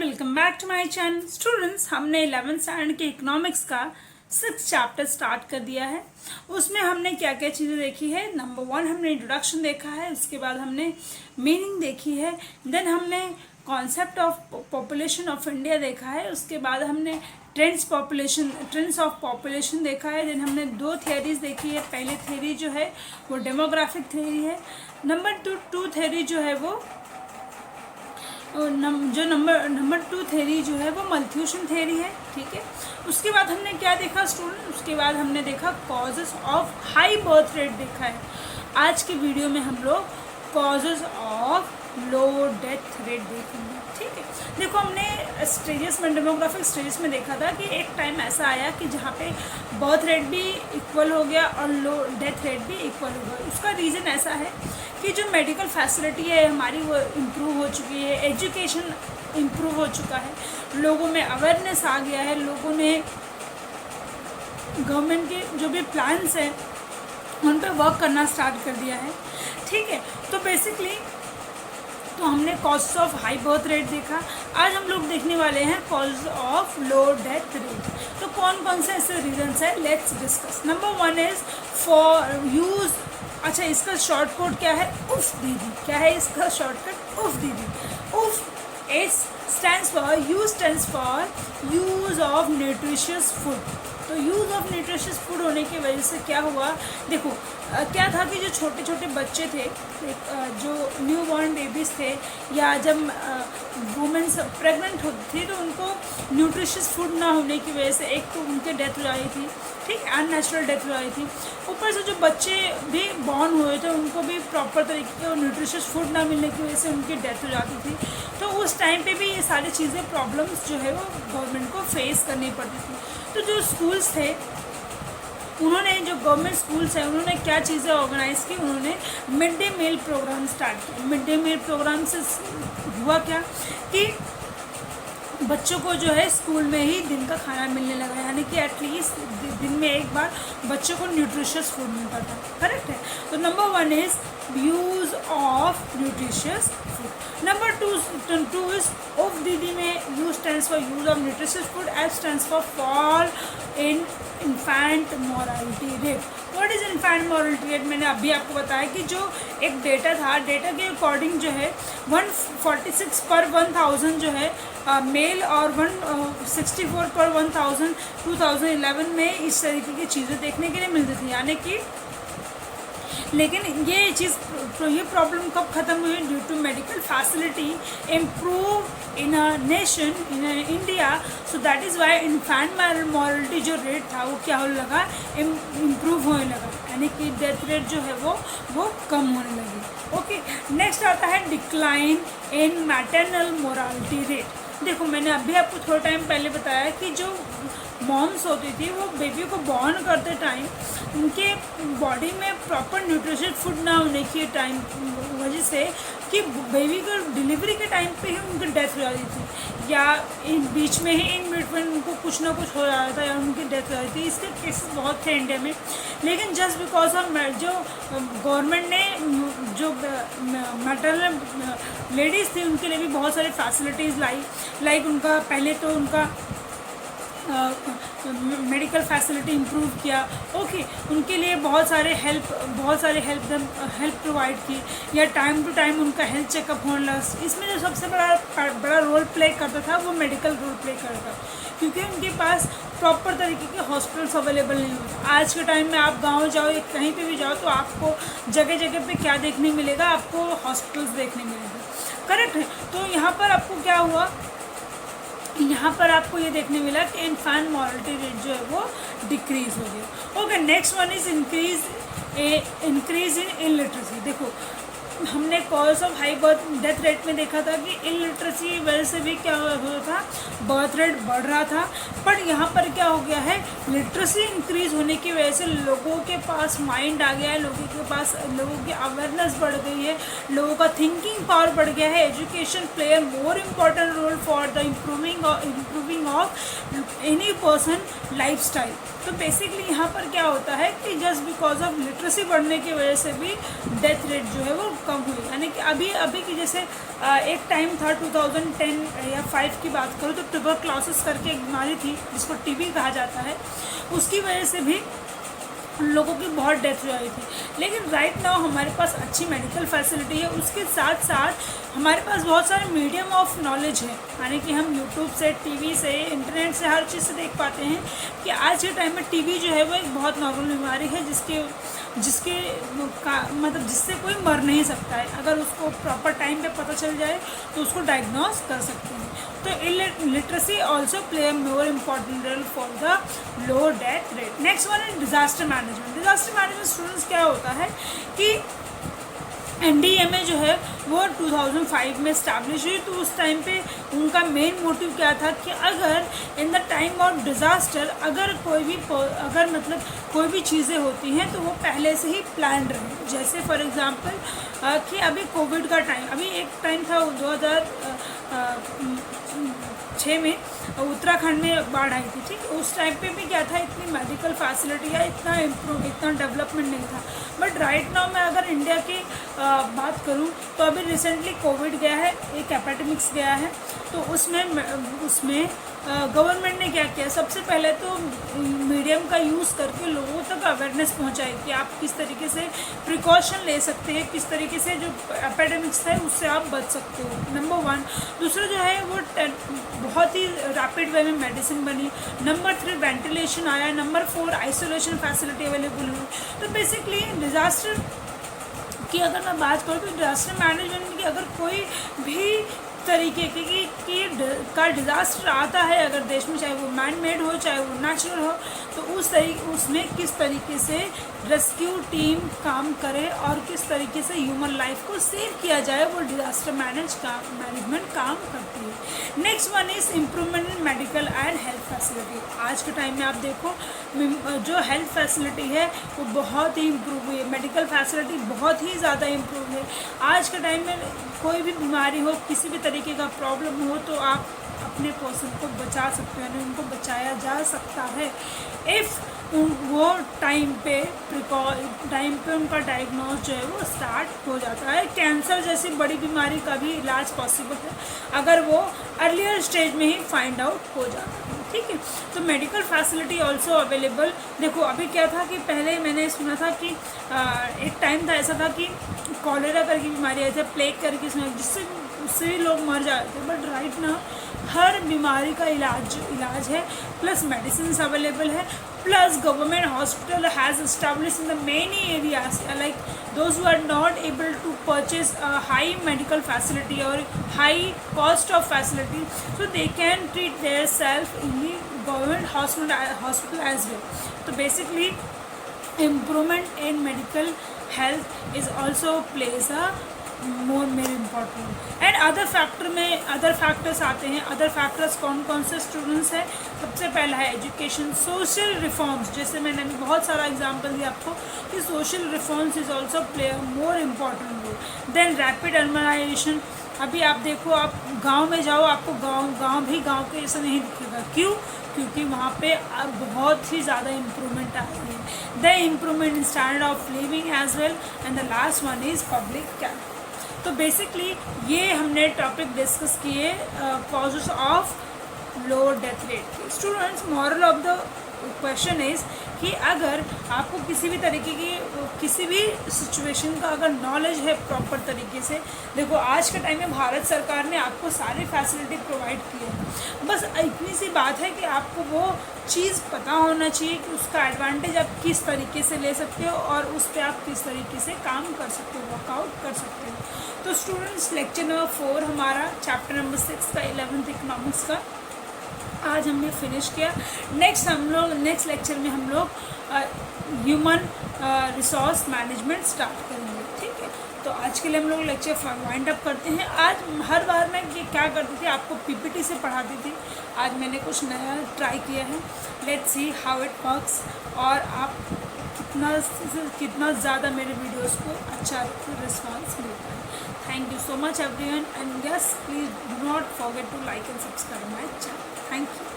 Welcome back to my channel. Students, हमने 11th standard के economics का 6th चैप्टर स्टार्ट कर दिया है। उसमें हमने क्या क्या चीज़ें देखी है। नंबर 1 हमने इंट्रोडक्शन देखा है, उसके बाद हमने मीनिंग देखी है, देन हमने concept of population of India देखा है, उसके बाद हमने ट्रेंड्स ऑफ पॉपुलेशन देखा है, देन हमने 2 थियरीज देखी है। पहले थियरी जो है वो डेमोग्राफिक थियरी है। नंबर 2 थियरी जो है वो नंबर 2 थ्योरी जो है वो मल्थ्यूशन थ्योरी है। ठीक है, उसके बाद हमने क्या देखा स्टूडेंट, उसके बाद हमने देखा causes of high birth rate देखा है। आज की वीडियो में हम लोग causes of low death rate देखेंगे। ठीक है, देखो हमने स्टेजेस में, डेमोग्राफिक स्टेजेस में देखा था कि एक टाइम ऐसा आया कि जहाँ पे बर्थ रेट भी इक्वल हो गया और लो डेथ रेट भी इक्वल हो गया। उसका रीज़न ऐसा है कि जो मेडिकल फैसिलिटी है हमारी वो इम्प्रूव हो चुकी है, एजुकेशन इम्प्रूव हो चुका है, लोगों में अवेयरनेस आ गया है, लोगों ने गवर्नमेंट के जो भी प्लान्स हैं उन पर वर्क करना स्टार्ट कर दिया है। ठीक है, तो बेसिकली तो हमने causes of high birth rate देखा। आज हम लोग देखने वाले हैं causes of low death rate. तो कौन कौन से ऐसे रीजंस है, let's discuss. Number 1 is for use. अच्छा, इसका शॉर्ट कोड क्या है? उफ दीदी। क्या है इसका शॉर्टकट? उफ दीदी। उफ is stands for use of nutritious food. तो यूज़ ऑफ न्यूट्रिशियस फूड होने की वजह से क्या हुआ, देखो क्या था कि जो छोटे छोटे बच्चे थे, जो न्यू बॉर्न बेबीज़ थे, या जब वुमेन्स प्रेग्नेंट होती थी तो उनको न्यूट्रिशियस फूड ना होने की वजह से एक तो उनकी डेथ हो रही थी, ठीक, अननेचुरल डेथ हो रही थी। ऊपर से जो बच्चे भी बॉर्न हुए थे उनको भी प्रॉपर तरीके के न्यूट्रिशियस फूड ना मिलने की वजह से उनकी डेथ हो जाती थी। तो उस टाइम पे भी ये सारी चीज़ें, प्रॉब्लम्स जो है वो गवर्नमेंट को फेस करनी पड़ती थी। तो जो स्कूल्स थे उन्होंने, जो गवर्नमेंट स्कूल्स हैं उन्होंने क्या चीज़ें ऑर्गेनाइज़ की, उन्होंने mid day meal programme start किया। मिड डे मील प्रोग्राम से हुआ क्या कि बच्चों को जो है स्कूल में ही दिन का खाना मिलने लगा, यानी कि एटलीस्ट दिन में एक बार बच्चों को न्यूट्रिशियस फूड मिलता था। करेक्ट है। तो number 1 is use of nutritious food. Number 2 is of दीदी में use stands for use of nutritious food, F stands for fall in infant mortality rate. What is infant mortality rate? मैंने अभी आपको बताया कि जो एक डेटा था, डेटा के अकॉर्डिंग जो है 146 पर 1000 जो है मेल और 164 पर 1000 2011 में इस तरीके की चीज़ें देखने के लिए मिलती थी, यानी कि लेकिन ये प्रॉब्लम कब ख़त्म हुई? Due to medical facility improve in a nation, in India. So that is why infant mortality जो रेट था वो क्या होने लगा, इम्प्रूव होने लगा, यानी कि डेथ रेट जो है वो कम होने लगी। ओके, नेक्स्ट आता है decline in maternal morality rate. देखो मैंने अभी आपको थोड़ा टाइम पहले बताया कि जो मॉम्स होती थी वो बेबी को बॉर्न करते टाइम उनके बॉडी में प्रॉपर न्यूट्रिशियस फूड ना होने की टाइम वजह से कि बेबी को डिलीवरी के टाइम पे ही उनकी डेथ हो जाती थी, या इन बीच में ही इन बिटवीन उनको कुछ ना कुछ हो रहा था या उनकी डेथ हो जाती थी। इसके केसेस बहुत थे इंडिया में, लेकिन जस्ट बिकॉज ऑफ जो गवर्नमेंट ने जो मैटरनल लेडीज़ थी उनके लिए भी बहुत सारी फैसिलिटीज़ लाइक उनका पहले तो उनका मेडिकल फैसिलिटी इम्प्रूव किया। ओके, उनके लिए बहुत सारे हेल्प प्रोवाइड की, या टाइम टू टाइम उनका हेल्थ चेकअप होने लगा। इसमें जो सबसे बड़ा रोल प्ले करता था वो मेडिकल रोल प्ले करता था, क्योंकि उनके पास प्रॉपर तरीके के हॉस्पिटल्स अवेलेबल नहीं होते। आज के टाइम में आप गांव जाओ या कहीं पे भी जाओ तो आपको जगह जगह पे क्या देखने मिलेगा, आपको हॉस्पिटल्स देखने मिलेगा। करेक्ट है। तो यहाँ पर आपको क्या हुआ, यहाँ पर आपको ये देखने मिला कि इन्फेंट मॉर्टेलिटी रेट जो है वो डिक्रीज़ हो गया। Okay, next one is increase in illiteracy. देखो हमने cause of high birth death rate में देखा था कि इलिटरेसी की वजह से भी क्या हो रहा था, बर्थ रेट बढ़ रहा था। पर यहाँ पर क्या हो गया है, लिटरेसी इंक्रीज़ होने की वजह से लोगों के पास माइंड आ गया है, लोगों की अवेयरनेस बढ़ गई है, लोगों का थिंकिंग पावर बढ़ गया है। Education play a more important role for the improving of any person lifestyle. तो बेसिकली यहाँ पर क्या होता है कि जस्ट बिकॉज ऑफ लिटरेसी बढ़ने की वजह से भी डेथ रेट जो है वो कम हुई, यानी कि अभी की जैसे एक टाइम था 2010 या 5 की बात करूँ तो ट्यूबरक्लोसिस करके एक बीमारी थी जिसको टीबी कहा जाता है, उसकी वजह से भी लोगों की बहुत डेथ हो रही थी। लेकिन राइट नाउ हमारे पास अच्छी मेडिकल फैसिलिटी है, उसके साथ साथ हमारे पास बहुत सारे मीडियम ऑफ नॉलेज है, यानी कि हम यूट्यूब से, टीवी से, इंटरनेट से, हर चीज़ से देख पाते हैं कि आज के टाइम में टीबी जो है वो एक बहुत नॉर्मल बीमारी है जिसके मतलब जिससे कोई मर नहीं सकता है। अगर उसको प्रॉपर टाइम पे पता चल जाए तो उसको डायग्नोज कर सकते हैं। तो literacy also play a more important role for the low death rate. Next one is disaster management. Disaster management students क्या होता है कि NDMA जो है वो 2005 में इस्टेब्लिश हुई, तो उस टाइम पे उनका मेन मोटिव क्या था कि अगर in the time of disaster अगर कोई भी चीज़ें होती हैं तो वो पहले से ही प्लान रहे। जैसे फॉर एग्ज़ाम्पल कि अभी कोविड का टाइम, अभी एक टाइम था 2006 में उत्तराखंड में बाढ़ आई थी, ठीक। उस टाइम पे भी क्या था, इतनी मेडिकल फैसिलिटी या इतना डेवलपमेंट नहीं था। बट राइट नाउ मैं अगर इंडिया की बात करूं तो अभी रिसेंटली कोविड गया है, एक एपिडेमिक्स गया है, तो उसमें गवर्नमेंट ने क्या किया, सबसे पहले तो मीडियम का यूज़ करके लोगों तक अवेयरनेस पहुंचाई कि आप किस तरीके से प्रिकॉशन ले सकते हैं, किस तरीके से जो एपिडेमिक्स है उससे आप बच सकते हो, नंबर 1। दूसरा जो है वो बहुत ही रैपिड वे में मेडिसिन बनी। नंबर 3 वेंटिलेशन आया। नंबर 4 आइसोलेशन फैसिलिटी अवेलेबल हुई। तो बेसिकली डिज़ास्टर की अगर मैं बात करूँ तो डिज़ास्टर मैनेजमेंट की अगर कोई भी तरीके का डिज़ास्टर आता है अगर देश में, चाहे वो मैन मेड हो चाहे वो नेचुरल हो, तो उसमें किस तरीके से रेस्क्यू टीम काम करे और किस तरीके से ह्यूमन लाइफ को सेव किया जाए, वो डिज़ास्टर मैनेजमेंट काम करती है। Next one is improvement in medical and health facility. आज के टाइम में आप देखो जो हेल्थ फैसिलिटी है वो बहुत ही इम्प्रूव हुई है, मेडिकल फैसिलिटी बहुत ही ज़्यादा इम्प्रूव है। आज के टाइम में कोई भी बीमारी हो, किसी भी तरीके का प्रॉब्लम हो, तो आप अपने पर्सन को बचा सकते हैं, उनको बचाया जा सकता है इफ़ वो टाइम पे उनका डायग्नोज जो है वो स्टार्ट हो जाता है। कैंसर जैसी बड़ी बीमारी का भी इलाज पॉसिबल है अगर वो अर्लियर स्टेज में ही फाइंड आउट हो जाता है, ठीक है। तो मेडिकल फैसिलिटी ऑल्सो अवेलेबल। देखो अभी क्या था कि पहले मैंने सुना था कि एक टाइम था ऐसा था कि कॉलेरा करके बीमारी आई थी, प्लेग करके, उससे भी लोग मर जाते थे। बट राइट ना हर बीमारी का इलाज है, प्लस मेडिसिन अवेलेबल है, plus government hospital has established in the many areas like those who are not able to purchase a high medical facility or high cost of facility, so they can treat their self in the government hospital as well. So basically improvement in medical health is also plays a more important. And other factors आते हैं। Other factors कौन कौन से students हैं? सबसे पहला है education, social reforms. जैसे मैंने अभी बहुत सारा एग्जांपल दिया आपको कि social reforms is also play a more important role. Then rapid urbanisation. अभी आप देखो, आप गांव में जाओ, आपको गांव के जैसा नहीं दिखेगा। क्यों? क्योंकि वहाँ पे बहुत ही ज़्यादा इम्प्रूवमेंट आ रही है। The improvement in standard of living as well. And the last one is public camp. तो बेसिकली ये हमने टॉपिक डिस्कस किए causes of low death rate के। Students, moral of the question is कि अगर आपको किसी भी तरीके की किसी भी सिचुएशन का अगर नॉलेज है प्रॉपर तरीके से, देखो आज के टाइम में भारत सरकार ने आपको सारी फैसिलिटी प्रोवाइड की है, बस इतनी सी बात है कि आपको वो चीज़ पता होना चाहिए कि उसका एडवांटेज आप किस तरीके से ले सकते हो और उस पर आप किस तरीके से काम कर सकते हो, वर्कआउट कर सकते हो। तो स्टूडेंट्स, लेक्चर नंबर 4 हमारा चैप्टर नंबर 6 का 11th इकोनॉमिक्स का आज हमने फिनिश किया। नेक्स्ट लेक्चर में हम लोग ह्यूमन रिसोर्स मैनेजमेंट स्टार्ट करेंगे, ठीक है। तो आज के लिए हम लोग लेक्चर वाइंड अप करते हैं। आज हर बार मैं ये क्या करती थी, आपको पीपीटी से पढ़ाती थी, आज मैंने कुछ नया ट्राई किया है। Let's see how it works और आप कितना ज़्यादा मेरे वीडियोस को अच्छा रिस्पांस मिलता है। Thank you so much everyone, and yes please do not forget to like and subscribe my channel. Thank you.